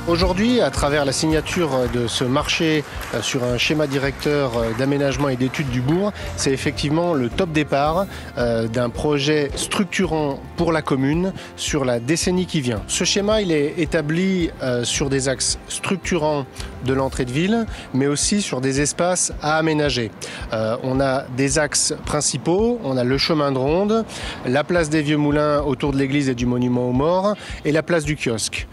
Aujourd'hui, à travers la signature de ce marché sur un schéma directeur d'aménagement et d'études du bourg, c'est effectivement le top départ d'un projet structurant pour la commune sur la décennie qui vient. Ce schéma, il est établi sur des axes structurants de l'entrée de ville, mais aussi sur des espaces à aménager. On a des axes principaux, on a le chemin de ronde, la place des Vieux Moulins autour de l'église et du monument aux morts et la place du kiosque.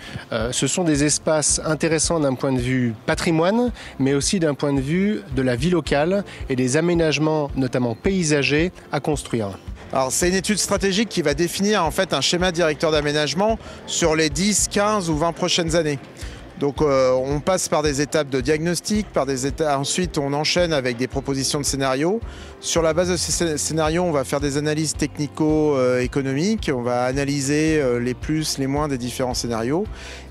Ce sont des espaces intéressants d'un point de vue patrimoine, mais aussi d'un point de vue de la vie locale et des aménagements, notamment paysagers, à construire. Alors, c'est une étude stratégique qui va définir en fait un schéma directeur d'aménagement sur les 10, 15 ou 20 prochaines années. Donc on passe par des étapes de diagnostic, ensuite on enchaîne avec des propositions de scénarios. Sur la base de ces scénarios, on va faire des analyses technico-économiques, on va analyser les plus, les moins des différents scénarios.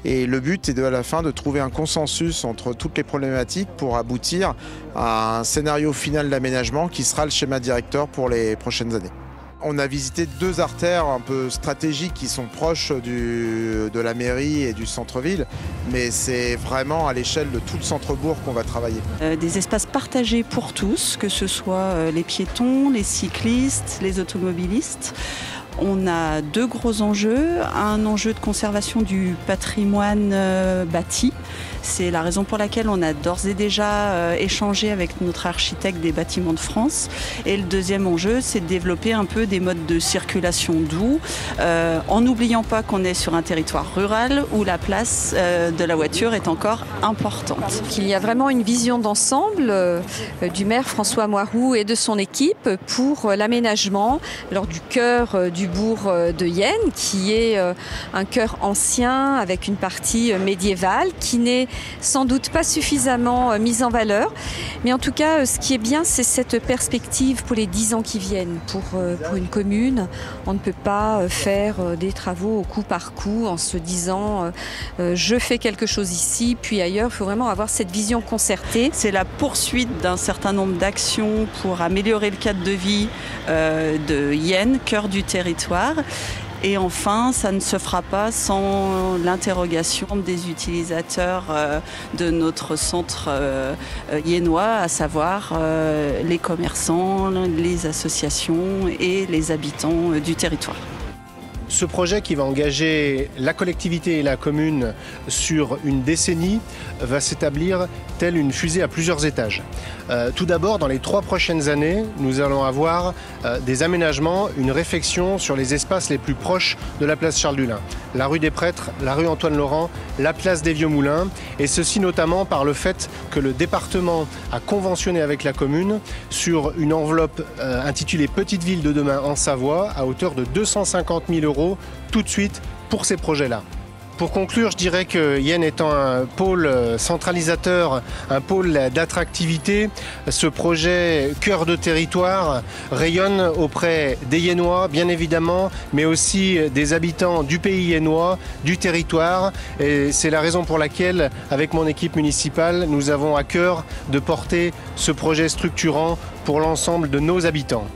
Et le but est à la fin de trouver un consensus entre toutes les problématiques pour aboutir à un scénario final d'aménagement qui sera le schéma directeur pour les prochaines années. On a visité deux artères un peu stratégiques qui sont proches de la mairie et du centre-ville, mais c'est vraiment à l'échelle de tout le centre-bourg qu'on va travailler. Des espaces partagés pour tous, que ce soit les piétons, les cyclistes, les automobilistes. On a deux gros enjeux, un enjeu de conservation du patrimoine bâti. C'est la raison pour laquelle on a d'ores et déjà échangé avec notre architecte des bâtiments de France. Et le deuxième enjeu, c'est de développer un peu des modes de circulation doux, en n'oubliant pas qu'on est sur un territoire rural où la place de la voiture est encore importante. Il y a vraiment une vision d'ensemble du maire François Moiroux et de son équipe pour l'aménagement du cœur du bourg de Yenne, qui est un cœur ancien avec une partie médiévale qui n'est sans doute pas suffisamment mise en valeur. Mais en tout cas, ce qui est bien, c'est cette perspective pour les 10 ans qui viennent. Pour une commune, on ne peut pas faire des travaux au coup par coup en se disant je fais quelque chose ici, puis ailleurs. Il faut vraiment avoir cette vision concertée. C'est la poursuite d'un certain nombre d'actions pour améliorer le cadre de vie de Yenne, cœur du territoire. Et enfin, ça ne se fera pas sans l'interrogation des utilisateurs de notre centre yennois, à savoir les commerçants, les associations et les habitants du territoire. Ce projet qui va engager la collectivité et la commune sur une décennie va s'établir telle une fusée à plusieurs étages. Tout d'abord, dans les 3 prochaines années, nous allons avoir des aménagements, une réflexion sur les espaces les plus proches de la place Charles-Dullin. La rue des Prêtres, la rue Antoine-Laurent, la place des Vieux Moulins, et ceci notamment par le fait que le département a conventionné avec la commune sur une enveloppe intitulée Petite Ville de demain en Savoie à hauteur de 250 000 € tout de suite pour ces projets-là. Pour conclure, je dirais que Yenne étant un pôle centralisateur, un pôle d'attractivité, ce projet cœur de territoire rayonne auprès des Yennois, bien évidemment, mais aussi des habitants du pays yennois, du territoire. Et c'est la raison pour laquelle, avec mon équipe municipale, nous avons à cœur de porter ce projet structurant pour l'ensemble de nos habitants.